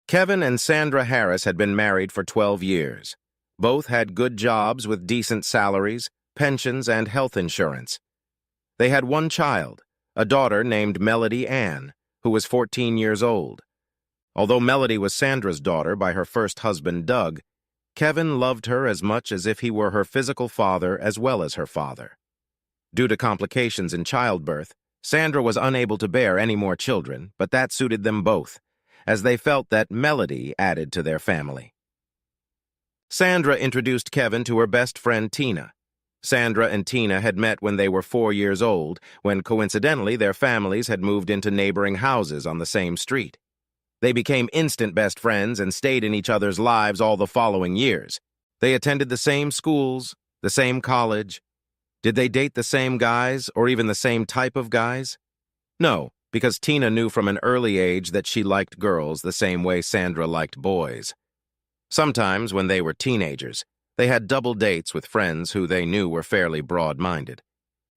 Kevin and Sandra Harris had been married for 12 years. Both had good jobs with decent salaries, pensions, and health insurance. They had one child, a daughter named Melody Ann, who was 14 years old. Although Melody was Sandra's daughter by her first husband, Doug, Kevin loved her as much as if he were her physical father as well as her father. Due to complications in childbirth, Sandra was unable to bear any more children, but that suited them both, as they felt that Melody added to their family. Sandra introduced Kevin to her best friend Tina. Sandra and Tina had met when they were 4 years old, when coincidentally their families had moved into neighboring houses on the same street. They became instant best friends and stayed in each other's lives all the following years. They attended the same schools, the same college. Did they date the same guys, or even the same type of guys? No, because Tina knew from an early age that she liked girls the same way Sandra liked boys. Sometimes, when they were teenagers, they had double dates with friends who they knew were fairly broad-minded.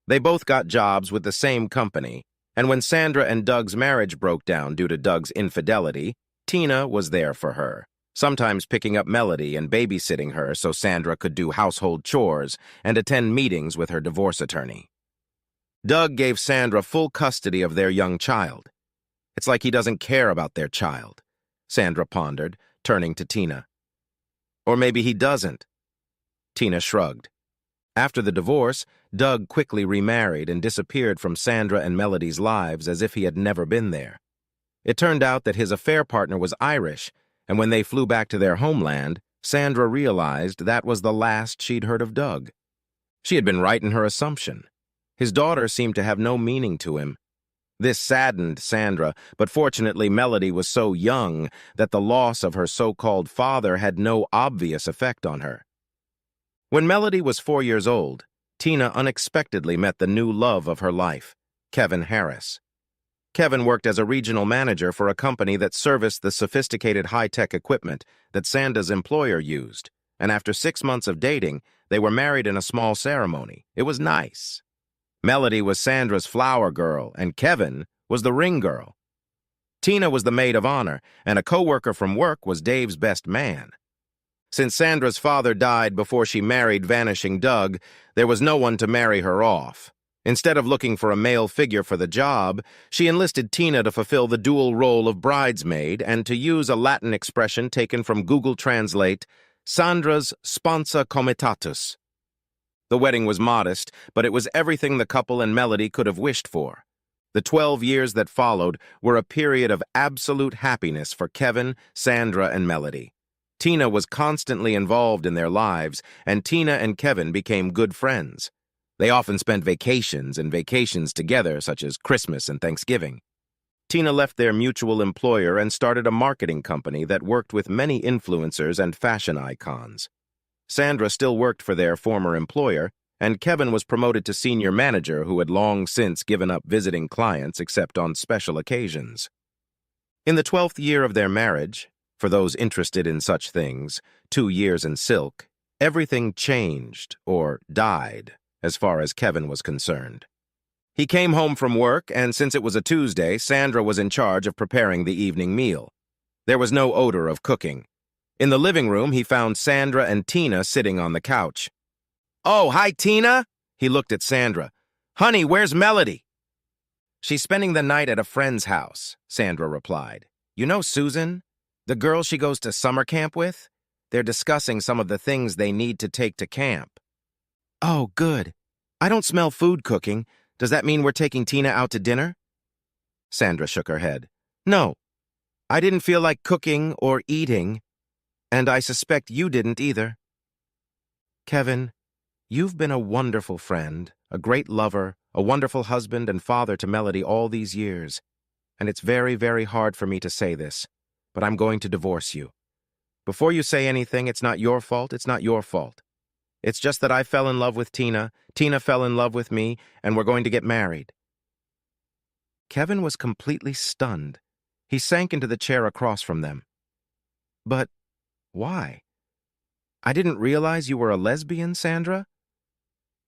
They both got jobs with the same company, and when Sandra and Doug's marriage broke down due to Doug's infidelity, Tina was there for her, sometimes picking up Melody and babysitting her so Sandra could do household chores and attend meetings with her divorce attorney. Doug gave Sandra full custody of their young child. It's like he doesn't care about their child, Sandra pondered, turning to Tina. Or maybe he doesn't. Tina shrugged. After the divorce, Doug quickly remarried and disappeared from Sandra and Melody's lives as if he had never been there. It turned out that his affair partner was Irish, and when they flew back to their homeland, Sandra realized that was the last she'd heard of Doug. She had been right in her assumption. His daughter seemed to have no meaning to him. This saddened Sandra, but fortunately Melody was so young that the loss of her so-called father had no obvious effect on her. When Melody was 4 years old, Tina unexpectedly met the new love of her life, Kevin Harris. Kevin worked as a regional manager for a company that serviced the sophisticated high-tech equipment that Sandra's employer used, and after 6 months of dating, they were married in a small ceremony. It was nice. Melody was Sandra's flower girl, and Kevin was the ring girl. Tina was the maid of honor, and a coworker from work was Dave's best man. Since Sandra's father died before she married vanishing Doug, there was no one to marry her off. Instead of looking for a male figure for the job, she enlisted Tina to fulfill the dual role of bridesmaid and to use a Latin expression taken from Google Translate, Sandra's sponsa comitatus. The wedding was modest, but it was everything the couple and Melody could have wished for. The 12 years that followed were a period of absolute happiness for Kevin, Sandra, and Melody. Tina was constantly involved in their lives, and Tina and Kevin became good friends. They often spent vacations together, such as Christmas and Thanksgiving. Tina left their mutual employer and started a marketing company that worked with many influencers and fashion icons. Sandra still worked for their former employer, and Kevin was promoted to senior manager who had long since given up visiting clients except on special occasions. In the 12th year of their marriage, for those interested in such things, 2 years in silk, everything changed, or died, as far as Kevin was concerned. He came home from work, and since it was a Tuesday, Sandra was in charge of preparing the evening meal. There was no odor of cooking. In the living room, he found Sandra and Tina sitting on the couch. "Oh, hi, Tina!" He looked at Sandra. "Honey, where's Melody?" "She's spending the night at a friend's house," Sandra replied. "You know Susan? The girl she goes to summer camp with? They're discussing some of the things they need to take to camp." "Oh, good. I don't smell food cooking. Does that mean we're taking Tina out to dinner?" Sandra shook her head. "No. I didn't feel like cooking or eating, and I suspect you didn't either." "Kevin, you've been a wonderful friend, a great lover, a wonderful husband and father to Melody all these years, and it's very, very hard for me to say this, but I'm going to divorce you. Before you say anything, it's not your fault, it's not your fault. It's just that I fell in love with Tina, Tina fell in love with me, and we're going to get married." Kevin was completely stunned. He sank into the chair across from them. "But why? I didn't realize you were a lesbian, Sandra?"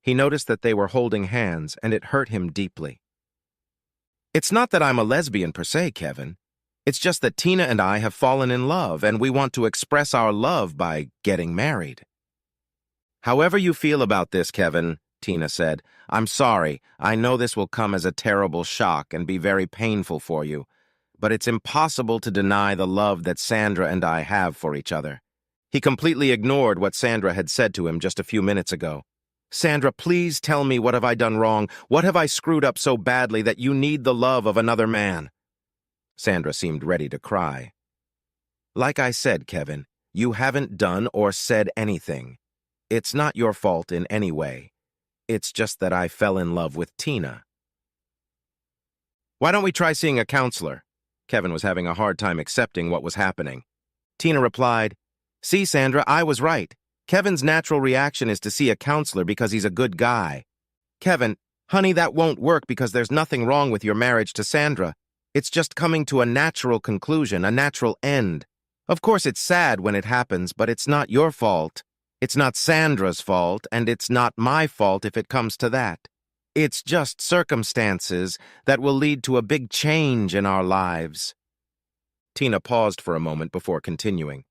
He noticed that they were holding hands, and it hurt him deeply. "It's not that I'm a lesbian per se, Kevin. It's just that Tina and I have fallen in love, and we want to express our love by getting married. However you feel about this, Kevin, Tina said, I'm sorry. I know this will come as a terrible shock and be very painful for you, but it's impossible to deny the love that Sandra and I have for each other. He completely ignored what Sandra had said to him just a few minutes ago. Sandra, please tell me, what have I done wrong? What have I screwed up so badly that you need the love of another man? Sandra seemed ready to cry. Like I said, Kevin, you haven't done or said anything. It's not your fault in any way. It's just that I fell in love with Tina. Why don't we try seeing a counselor? Kevin was having a hard time accepting what was happening. Tina replied, See, Sandra, I was right. Kevin's natural reaction is to see a counselor because he's a good guy. Kevin, honey, that won't work because there's nothing wrong with your marriage to Sandra. It's just coming to a natural conclusion, a natural end. Of course, it's sad when it happens, but it's not your fault. It's not Sandra's fault, and it's not my fault if it comes to that. It's just circumstances that will lead to a big change in our lives. Tina paused for a moment before continuing.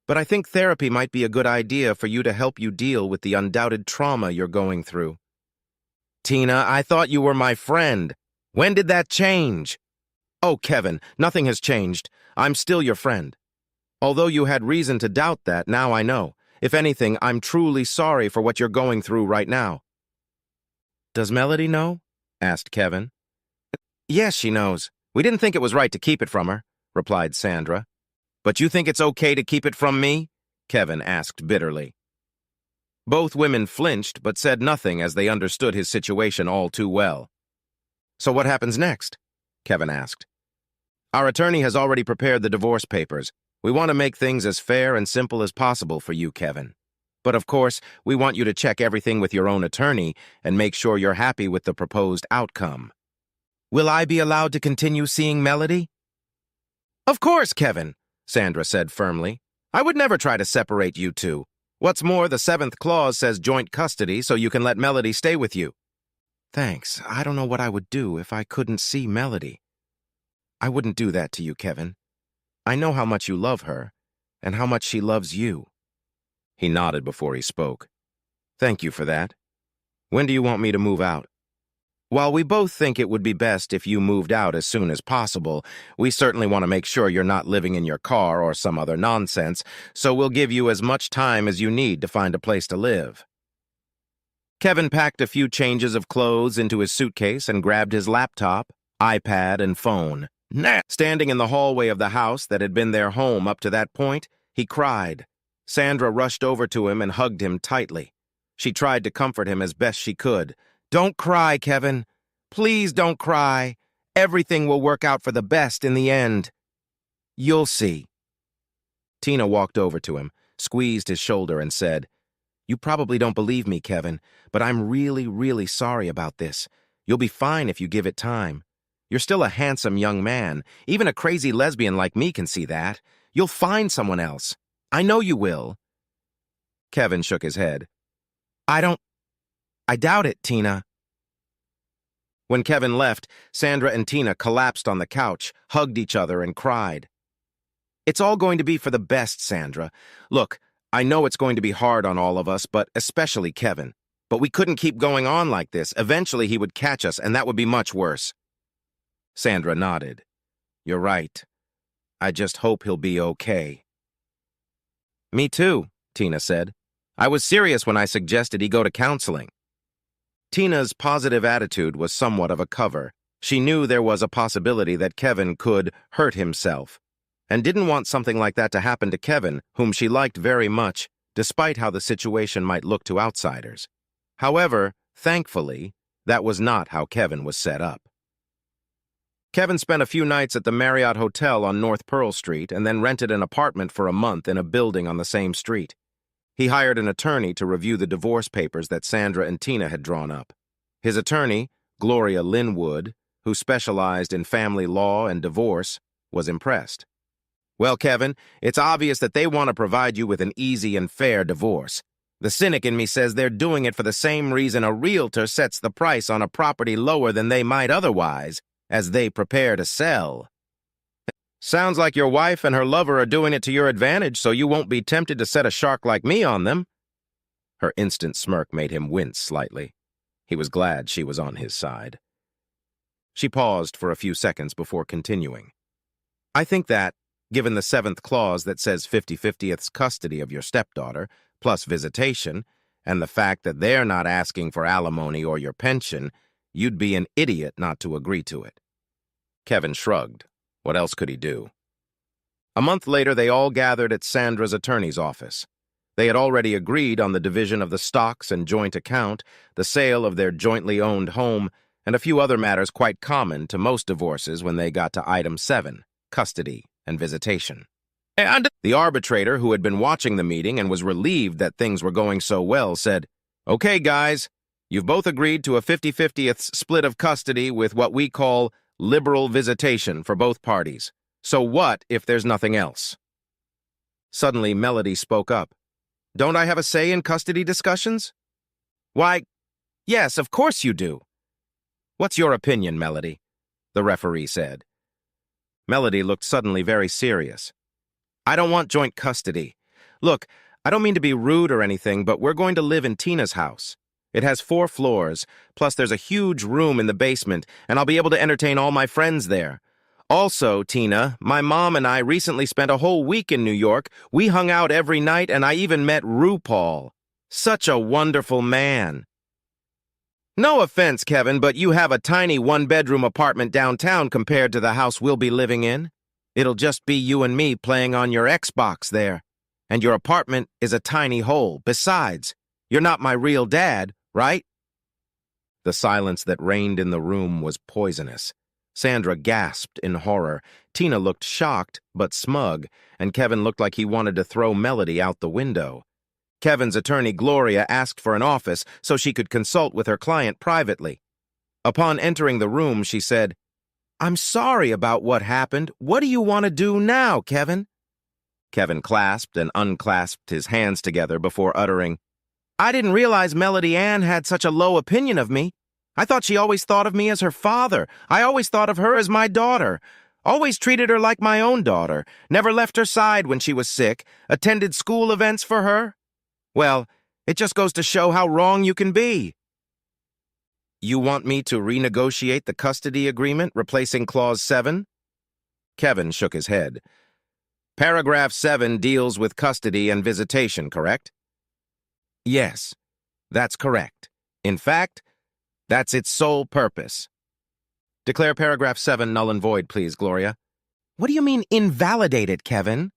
But I think therapy might be a good idea for you to help you deal with the undoubted trauma you're going through. Tina, I thought you were my friend. When did that change? Oh, Kevin, nothing has changed. I'm still your friend. Although you had reason to doubt that, now I know. If anything, I'm truly sorry for what you're going through right now. Does Melody know? Asked Kevin. Yes, she knows. We didn't think it was right to keep it from her, replied Sandra. But you think it's okay to keep it from me? Kevin asked bitterly. Both women flinched but said nothing as they understood his situation all too well. So what happens next? Kevin asked. Our attorney has already prepared the divorce papers. We want to make things as fair and simple as possible for you, Kevin. But of course, we want you to check everything with your own attorney and make sure you're happy with the proposed outcome. Will I be allowed to continue seeing Melody? Of course, Kevin, Sandra said firmly. I would never try to separate you two. What's more, the 7th clause says joint custody, so you can let Melody stay with you. Thanks. I don't know what I would do if I couldn't see Melody. I wouldn't do that to you, Kevin. I know how much you love her, and how much she loves you. He nodded before he spoke. Thank you for that. When do you want me to move out? While we both think it would be best if you moved out as soon as possible, we certainly want to make sure you're not living in your car or some other nonsense, so we'll give you as much time as you need to find a place to live. Kevin packed a few changes of clothes into his suitcase and grabbed his laptop, iPad, and phone. Standing in the hallway of the house that had been their home up to that point, he cried. Sandra rushed over to him and hugged him tightly. She tried to comfort him as best she could. Don't cry, Kevin. Please don't cry. Everything will work out for the best in the end. You'll see. Tina walked over to him, squeezed his shoulder, and said, You probably don't believe me, Kevin, but I'm really, really sorry about this. You'll be fine if you give it time. You're still a handsome young man. Even a crazy lesbian like me can see that. You'll find someone else. I know you will. Kevin shook his head. I doubt it, Tina. When Kevin left, Sandra and Tina collapsed on the couch, hugged each other, and cried. It's all going to be for the best, Sandra. Look, I know it's going to be hard on all of us, but especially Kevin. But we couldn't keep going on like this. Eventually he would catch us, and that would be much worse. Sandra nodded. You're right. I just hope he'll be okay. Me too, Tina said. I was serious when I suggested he go to counseling. Tina's positive attitude was somewhat of a cover. She knew there was a possibility that Kevin could hurt himself, and didn't want something like that to happen to Kevin, whom she liked very much, despite how the situation might look to outsiders. However, thankfully, that was not how Kevin was set up. Kevin spent a few nights at the Marriott Hotel on North Pearl Street and then rented an apartment for a month in a building on the same street. He hired an attorney to review the divorce papers that Sandra and Tina had drawn up. His attorney, Gloria Linwood, who specialized in family law and divorce, was impressed. Well, Kevin, it's obvious that they want to provide you with an easy and fair divorce. The cynic in me says they're doing it for the same reason a realtor sets the price on a property lower than they might otherwise, as they prepare to sell. Sounds like your wife and her lover are doing it to your advantage so you won't be tempted to set a shark like me on them. Her instant smirk made him wince slightly. He was glad she was on his side. She paused for a few seconds before continuing. I think that, given the 7th clause that says 50/50ths custody of your stepdaughter, plus visitation, and the fact that they're not asking for alimony or your pension, you'd be an idiot not to agree to it. Kevin shrugged. What else could he do? A month later, they all gathered at Sandra's attorney's office. They had already agreed on the division of the stocks and joint account, the sale of their jointly owned home, and a few other matters quite common to most divorces when they got to item 7, custody and visitation. And the arbitrator, who had been watching the meeting and was relieved that things were going so well, said, "Okay, guys, you've both agreed to a 50/50ths split of custody with what we call liberal visitation for both parties. So what if there's nothing else?" Suddenly, Melody spoke up. "Don't I have a say in custody discussions?" "Why, yes, of course you do." "What's your opinion, Melody?" the referee said. Melody looked suddenly very serious. "I don't want joint custody. Look, I don't mean to be rude or anything, but we're going to live in Tina's house. It has 4 floors, plus there's a huge room in the basement, and I'll be able to entertain all my friends there. Also, Tina, my mom and I recently spent a whole week in New York. We hung out every night, and I even met RuPaul. Such a wonderful man." "No offense, Kevin, but you have a tiny 1-bedroom apartment downtown compared to the house we'll be living in. It'll just be you and me playing on your Xbox there. And your apartment is a tiny hole. Besides, you're not my real dad, right?" The silence that reigned in the room was poisonous. Sandra gasped in horror. Tina looked shocked but smug, and Kevin looked like he wanted to throw Melody out the window. Kevin's attorney, Gloria, asked for an office so she could consult with her client privately. Upon entering the room, she said, "I'm sorry about what happened. What do you want to do now, Kevin?" Kevin clasped and unclasped his hands together before uttering, "I didn't realize Melody Ann had such a low opinion of me. I thought she always thought of me as her father. I always thought of her as my daughter. Always treated her like my own daughter. Never left her side when she was sick. Attended school events for her. Well, it just goes to show how wrong you can be." "You want me to renegotiate the custody agreement, replacing Clause 7? Kevin shook his head. "Paragraph 7 deals with custody and visitation, correct?" "Yes, that's correct. In fact, that's its sole purpose." "Declare paragraph 7 null and void, please, Gloria." "What do you mean, invalidate it, Kevin?"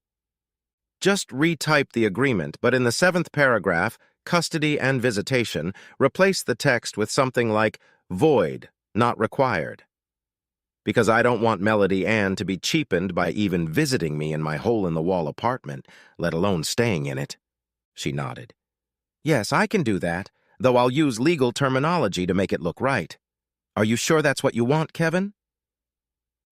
"Just retype the agreement, but in the 7th paragraph, custody and visitation, replace the text with something like void, not required. Because I don't want Melody Ann to be cheapened by even visiting me in my hole-in-the-wall apartment, let alone staying in it." She nodded. "Yes, I can do that, though I'll use legal terminology to make it look right. Are you sure that's what you want, Kevin?"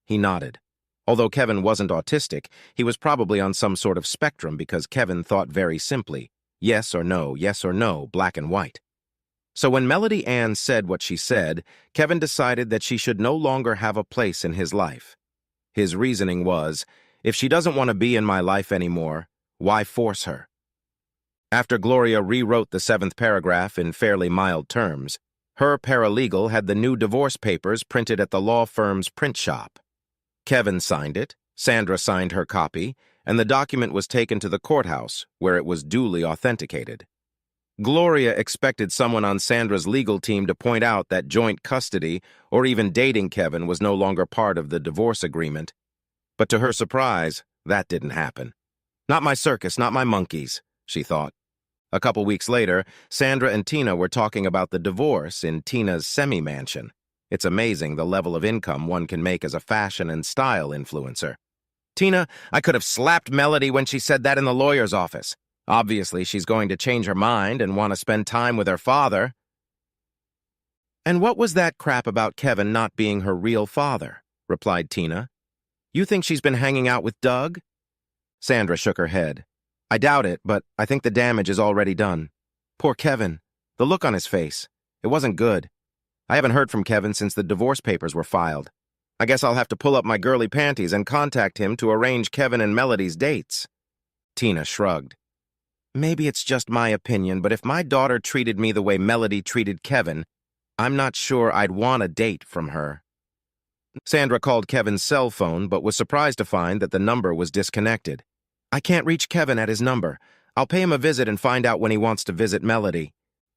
He nodded. Although Kevin wasn't autistic, he was probably on some sort of spectrum because Kevin thought very simply, yes or no, black and white. So when Melody Ann said what she said, Kevin decided that she should no longer have a place in his life. His reasoning was, if she doesn't want to be in my life anymore, why force her? After Gloria rewrote the 7th paragraph in fairly mild terms, her paralegal had the new divorce papers printed at the law firm's print shop. Kevin signed it, Sandra signed her copy, and the document was taken to the courthouse, where it was duly authenticated. Gloria expected someone on Sandra's legal team to point out that joint custody or even dating Kevin was no longer part of the divorce agreement. But to her surprise, that didn't happen. "Not my circus, not my monkeys," she thought. A couple weeks later, Sandra and Tina were talking about the divorce in Tina's semi-mansion. It's amazing the level of income one can make as a fashion and style influencer. "Tina, I could have slapped Melody when she said that in the lawyer's office. Obviously, she's going to change her mind and want to spend time with her father." "And what was that crap about Kevin not being her real father?" replied Tina. "You think she's been hanging out with Doug?" Sandra shook her head. "I doubt it, but I think the damage is already done. Poor Kevin. The look on his face. It wasn't good. I haven't heard from Kevin since the divorce papers were filed. I guess I'll have to pull up my girly panties and contact him to arrange Kevin and Melody's dates. Tina shrugged. Maybe it's just my opinion, but if my daughter treated me the way Melody treated Kevin, I'm not sure I'd want a date from her. Sandra called Kevin's cell phone, but was surprised to find that the number was disconnected. I can't reach Kevin at his number. I'll pay him a visit and find out when he wants to visit Melody.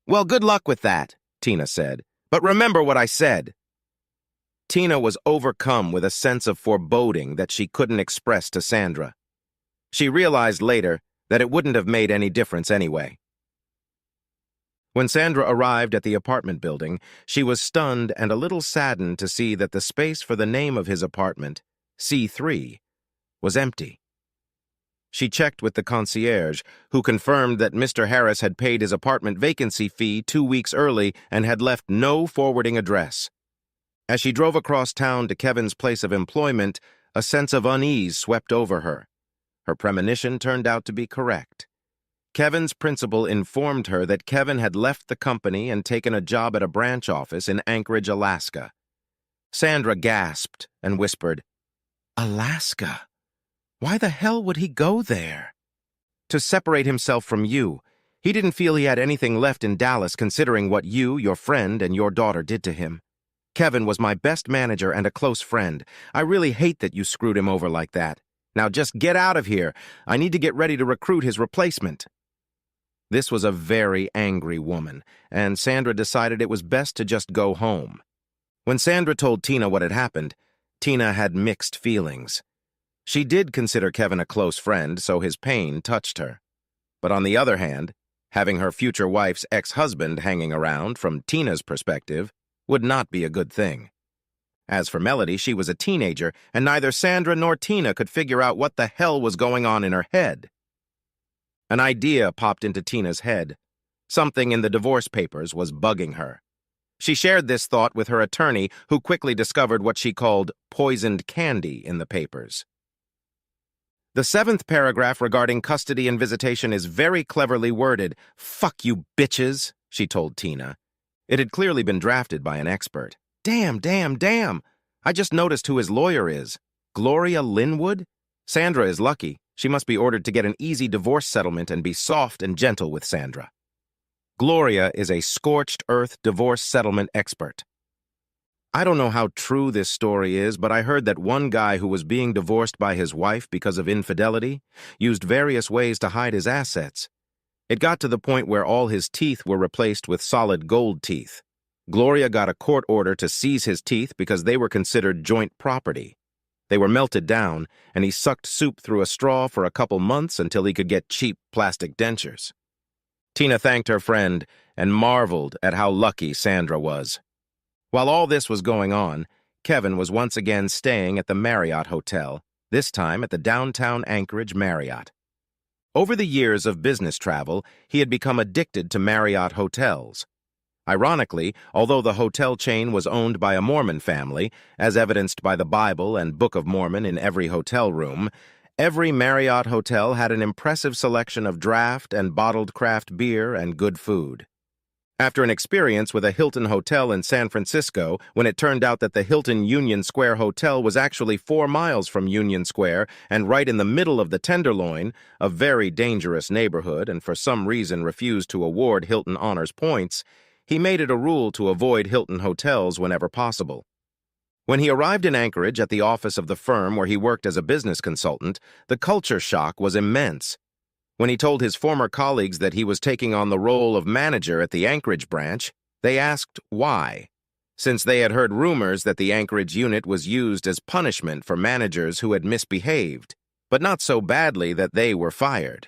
Well, good luck with that, Tina said. But remember what I said. Tina was overcome with a sense of foreboding that she couldn't express to Sandra. She realized later that it wouldn't have made any difference anyway. When Sandra arrived at the apartment building, she was stunned and a little saddened to see that the space for the name of his apartment, C3, was empty. She checked with the concierge, who confirmed that Mr. Harris had paid his apartment vacancy fee 2 weeks early and had left no forwarding address. As she drove across town to Kevin's place of employment, a sense of unease swept over her. Her premonition turned out to be correct. Kevin's principal informed her that Kevin had left the company and taken a job at a branch office in Anchorage, Alaska. Sandra gasped and whispered, "Alaska? Why the hell would he go there?" "To separate himself from you. He didn't feel he had anything left in Dallas considering what you, your friend, and your daughter did to him. Kevin was my best manager and a close friend. I really hate that you screwed him over like that. Now just get out of here. I need to get ready to recruit his replacement." This was a very angry woman, and Sandra decided it was best to just go home. When Sandra told Tina what had happened, Tina had mixed feelings. She did consider Kevin a close friend, so his pain touched her. But on the other hand, having her future wife's ex-husband hanging around, from Tina's perspective, would not be a good thing. As for Melody, she was a teenager, and neither Sandra nor Tina could figure out what the hell was going on in her head. An idea popped into Tina's head. Something in the divorce papers was bugging her. She shared this thought with her attorney, who quickly discovered what she called poisoned candy in the papers. The 7th paragraph regarding custody and visitation is very cleverly worded. "Fuck you, bitches," she told Tina. It had clearly been drafted by an expert. Damn. I just noticed who his lawyer is. Gloria Linwood? Sandra is lucky. She must be ordered to get an easy divorce settlement and be soft and gentle with Sandra. Gloria is a scorched earth divorce settlement expert. I don't know how true this story is, but I heard that one guy who was being divorced by his wife because of infidelity used various ways to hide his assets. It got to the point where all his teeth were replaced with solid gold teeth. Gloria got a court order to seize his teeth because they were considered joint property. They were melted down, and he sucked soup through a straw for a couple months until he could get cheap plastic dentures. Tina thanked her friend and marveled at how lucky Sandra was. While all this was going on, Kevin was once again staying at the Marriott Hotel, this time at the downtown Anchorage Marriott. Over the years of business travel, he had become addicted to Marriott hotels. Ironically, although the hotel chain was owned by a Mormon family, as evidenced by the Bible and Book of Mormon in every hotel room, every Marriott hotel had an impressive selection of draft and bottled craft beer and good food. After an experience with a Hilton hotel in San Francisco, when it turned out that the Hilton Union Square Hotel was actually 4 miles from Union Square and right in the middle of the Tenderloin, a very dangerous neighborhood, and for some reason refused to award Hilton honors points, he made it a rule to avoid Hilton hotels whenever possible. When he arrived in Anchorage at the office of the firm where he worked as a business consultant, the culture shock was immense. When he told his former colleagues that he was taking on the role of manager at the Anchorage branch, they asked why, since they had heard rumors that the Anchorage unit was used as punishment for managers who had misbehaved, but not so badly that they were fired.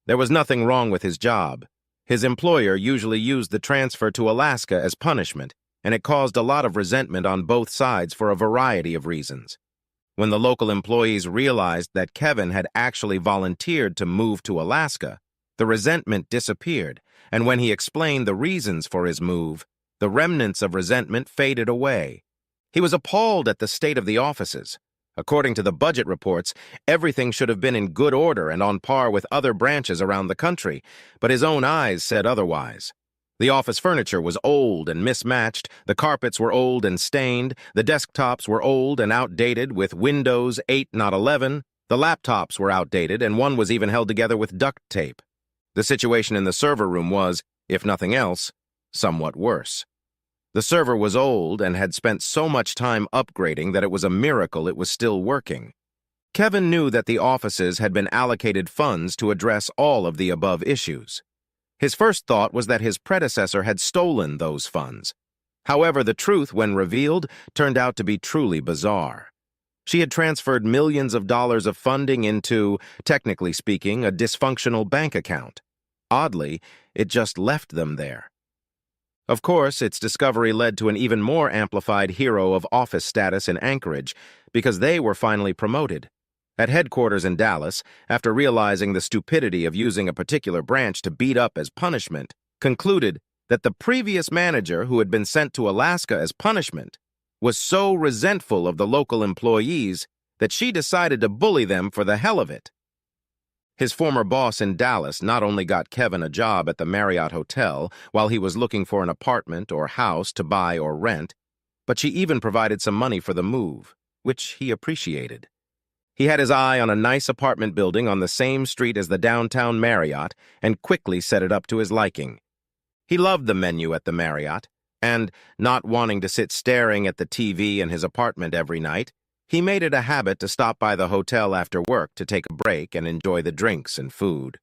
There was nothing wrong with his job. His employer usually used the transfer to Alaska as punishment, and it caused a lot of resentment on both sides for a variety of reasons. When the local employees realized that Kevin had actually volunteered to move to Alaska, the resentment disappeared, and when he explained the reasons for his move, the remnants of resentment faded away. He was appalled at the state of the offices. According to the budget reports, everything should have been in good order and on par with other branches around the country, but his own eyes said otherwise. The office furniture was old and mismatched, the carpets were old and stained, the desktops were old and outdated with Windows 8, not 11, the laptops were outdated, and one was even held together with duct tape. The situation in the server room was, if nothing else, somewhat worse. The server was old and had spent so much time upgrading that it was a miracle it was still working. Kevin knew that the offices had been allocated funds to address all of the above issues. His first thought was that his predecessor had stolen those funds. However, the truth, when revealed, turned out to be truly bizarre. She had transferred millions of dollars of funding into, technically speaking, a dysfunctional bank account. Oddly, it just left them there. Of course, its discovery led to an even more amplified hero of office status in Anchorage, because they were finally promoted. At headquarters in Dallas, after realizing the stupidity of using a particular branch to beat up as punishment, concluded that the previous manager who had been sent to Alaska as punishment was so resentful of the local employees that she decided to bully them for the hell of it. His former boss in Dallas not only got Kevin a job at the Marriott Hotel while he was looking for an apartment or house to buy or rent, but she even provided some money for the move, which he appreciated. He had his eye on a nice apartment building on the same street as the downtown Marriott and quickly set it up to his liking. He loved the menu at the Marriott, and, not wanting to sit staring at the TV in his apartment every night, he made it a habit to stop by the hotel after work to take a break and enjoy the drinks and food.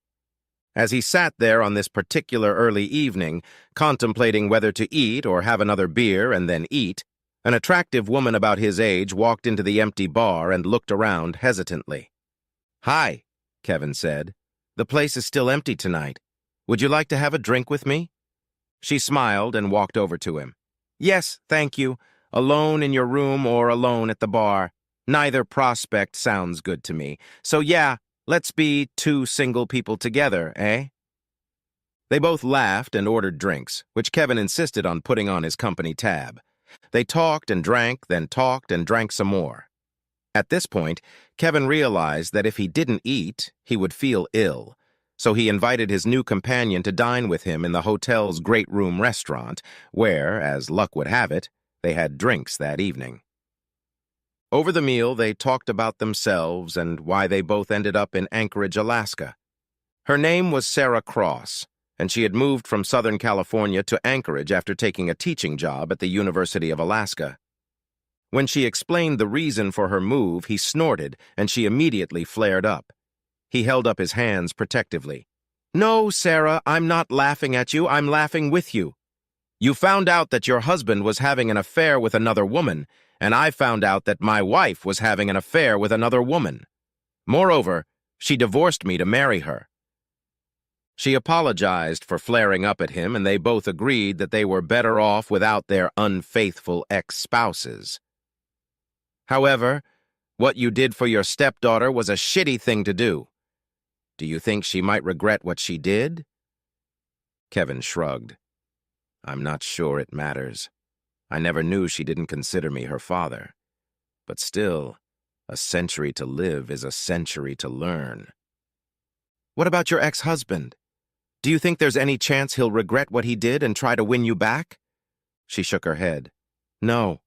As he sat there on this particular early evening, contemplating whether to eat or have another beer and then eat, an attractive woman about his age walked into the empty bar and looked around hesitantly. "Hi," Kevin said. "The place is still empty tonight. Would you like to have a drink with me?" She smiled and walked over to him. "Yes, thank you. Alone in your room or alone at the bar. Neither prospect sounds good to me. So yeah, let's be two single people together, eh?" They both laughed and ordered drinks, which Kevin insisted on putting on his company tab. They talked and drank, then talked and drank some more. At this point, Kevin realized that if he didn't eat, he would feel ill, so he invited his new companion to dine with him in the hotel's great room restaurant, where, as luck would have it, they had drinks that evening. Over the meal, they talked about themselves and why they both ended up in Anchorage, Alaska. Her name was Sarah Cross, and she had moved from Southern California to Anchorage after taking a teaching job at the University of Alaska. When she explained the reason for her move, he snorted, and she immediately flared up. He held up his hands protectively. "No, Sarah, I'm not laughing at you, I'm laughing with you. You found out that your husband was having an affair with another woman, and I found out that my wife was having an affair with another woman. Moreover, she divorced me to marry her." She apologized for flaring up at him, and they both agreed that they were better off without their unfaithful ex-spouses. "However, what you did for your stepdaughter was a shitty thing to do. Do you think she might regret what she did?" Kevin shrugged. "I'm not sure it matters. I never knew she didn't consider me her father. But still, a century to live is a century to learn." "What about your ex-husband? Do you think there's any chance he'll regret what he did and try to win you back?" She shook her head. "No,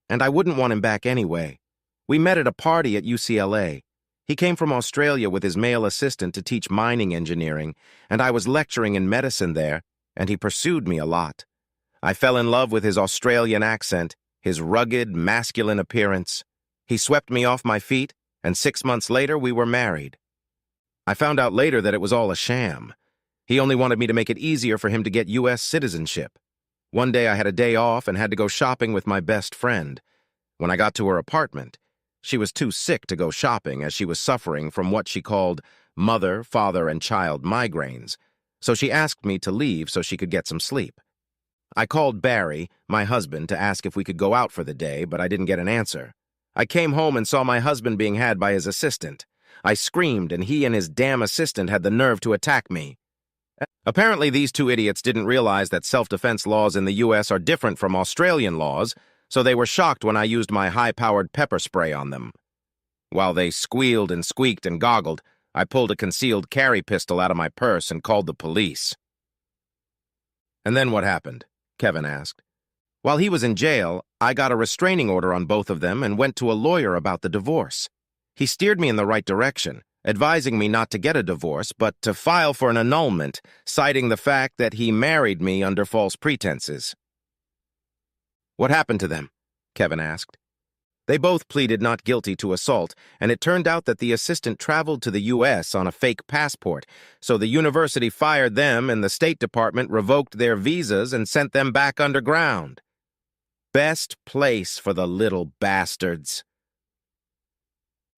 and I wouldn't want him back anyway. We met at a party at UCLA. He came from Australia with his male assistant to teach mining engineering, and I was lecturing in medicine there, and he pursued me a lot. I fell in love with his Australian accent, his rugged, masculine appearance. He swept me off my feet, and 6 months later we were married. I found out later that it was all a sham. He only wanted me to make it easier for him to get U.S. citizenship. One day I had a day off and had to go shopping with my best friend. When I got to her apartment, she was too sick to go shopping as she was suffering from what she called mother, father, and child migraines, so she asked me to leave so she could get some sleep. I called Barry, my husband, to ask if we could go out for the day, but I didn't get an answer. I came home and saw my husband being had by his assistant. I screamed, and he and his damn assistant had the nerve to attack me. Apparently, these two idiots didn't realize that self-defense laws in the U.S. are different from Australian laws, so they were shocked when I used my high-powered pepper spray on them. While they squealed and squeaked and goggled, I pulled a concealed carry pistol out of my purse and called the police. And then what happened? Kevin asked. While he was in jail, I got a restraining order on both of them and went to a lawyer about the divorce. He steered me in the right direction, advising me not to get a divorce, but to file for an annulment, citing the fact that he married me under false pretenses. What happened to them? Kevin asked. They both pleaded not guilty to assault, and it turned out that the assistant traveled to the U.S. on a fake passport, so the university fired them and the State Department revoked their visas and sent them back underground. Best place for the little bastards.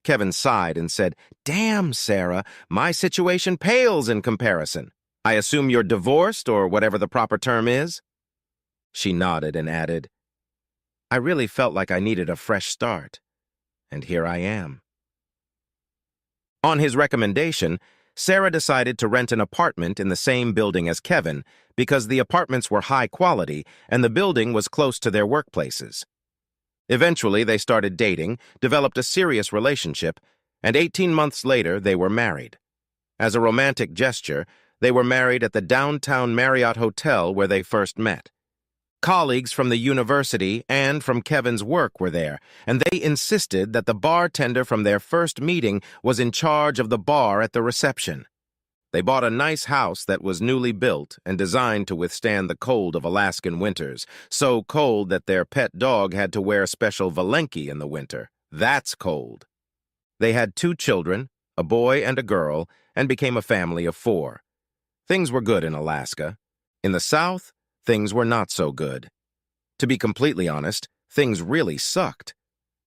Kevin sighed and said, "Damn, Sarah, my situation pales in comparison. I assume you're divorced, or whatever the proper term is?" She nodded and added, "I really felt like I needed a fresh start, and here I am." On his recommendation, Sarah decided to rent an apartment in the same building as Kevin because the apartments were high quality and the building was close to their workplaces. Eventually, they started dating, developed a serious relationship, and 18 months later, they were married. As a romantic gesture, they were married at the downtown Marriott Hotel where they first met. Colleagues from the university and from Kevin's work were there, and they insisted that the bartender from their first meeting was in charge of the bar at the reception. They bought a nice house that was newly built and designed to withstand the cold of Alaskan winters, so cold that their pet dog had to wear special valenki in the winter. That's cold. They had 2 children, a boy and a girl, and became a family of 4. Things were good in Alaska. In the South, things were not so good. To be completely honest, things really sucked.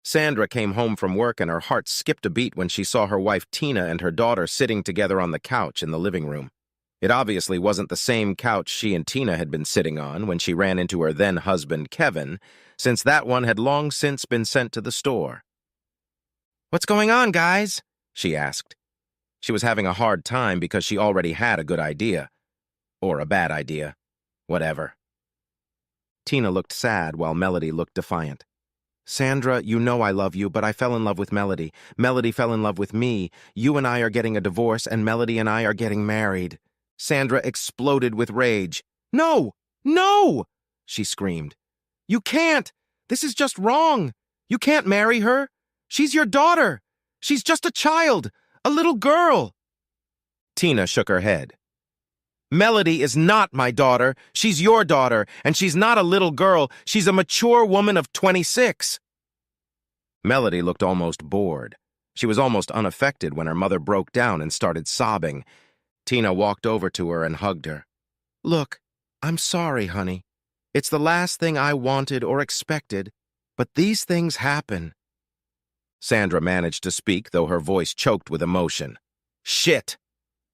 Sandra came home from work and her heart skipped a beat when she saw her wife Tina and her daughter sitting together on the couch in the living room. It obviously wasn't the same couch she and Tina had been sitting on when she ran into her then-husband Kevin, since that one had long since been sent to the store. "What's going on, guys?" she asked. She was having a hard time because she already had a good idea. Or a bad idea. Whatever. Tina looked sad while Melody looked defiant. "Sandra, you know I love you, but I fell in love with Melody. Melody fell in love with me. You and I are getting a divorce, and Melody and I are getting married." Sandra exploded with rage. "No! No!" she screamed. "You can't! This is just wrong! You can't marry her! She's your daughter! She's just a child! A little girl!" Tina shook her head. "Melody is not my daughter. She's your daughter, and she's not a little girl. She's a mature woman of 26. Melody looked almost bored. She was almost unaffected when her mother broke down and started sobbing. Tina walked over to her and hugged her. "Look, I'm sorry, honey. It's the last thing I wanted or expected, but these things happen." Sandra managed to speak, though her voice choked with emotion. "Shit!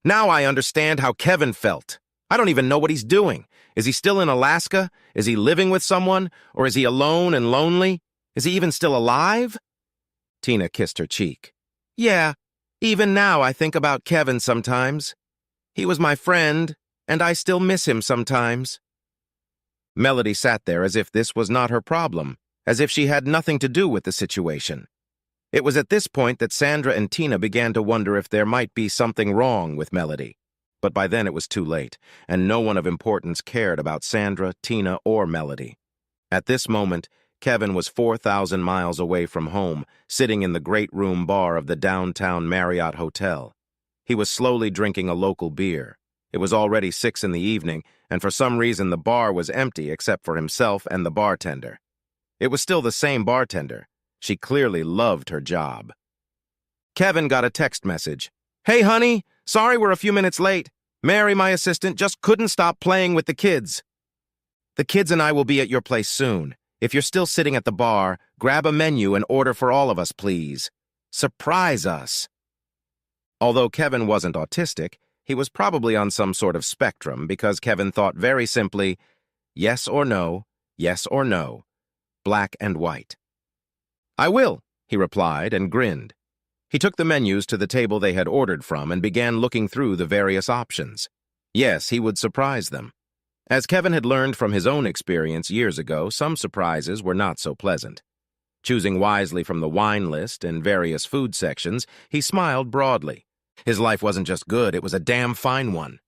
Now I understand how Kevin felt. I don't even know what he's doing. Is he still in Alaska? Is he living with someone? Or is he alone and lonely? Is he even still alive?" Tina kissed her cheek. "Yeah, even now I think about Kevin sometimes. He was my friend, and I still miss him sometimes." Melody sat there as if this was not her problem, as if she had nothing to do with the situation. It was at this point that Sandra and Tina began to wonder if there might be something wrong with Melody. But by then it was too late, and no one of importance cared about Sandra, Tina, or Melody. At this moment, Kevin was 4,000 miles away from home, sitting in the great room bar of the downtown Marriott Hotel. He was slowly drinking a local beer. It was already 6 in the evening, and for some reason the bar was empty except for himself and the bartender. It was still the same bartender. She clearly loved her job. Kevin got a text message. "Hey, honey, sorry we're a few minutes late. Mary, my assistant, just couldn't stop playing with the kids. The kids and I will be at your place soon. If you're still sitting at the bar, grab a menu and order for all of us, please. Surprise us." Although Kevin wasn't autistic, he was probably on some sort of spectrum because Kevin thought very simply, yes or no, black and white. "I will," he replied and grinned. He took the menus to the table they had ordered from and began looking through the various options. Yes, he would surprise them. As Kevin had learned from his own experience years ago, some surprises were not so pleasant. Choosing wisely from the wine list and various food sections, he smiled broadly. His life wasn't just good, it was a damn fine one.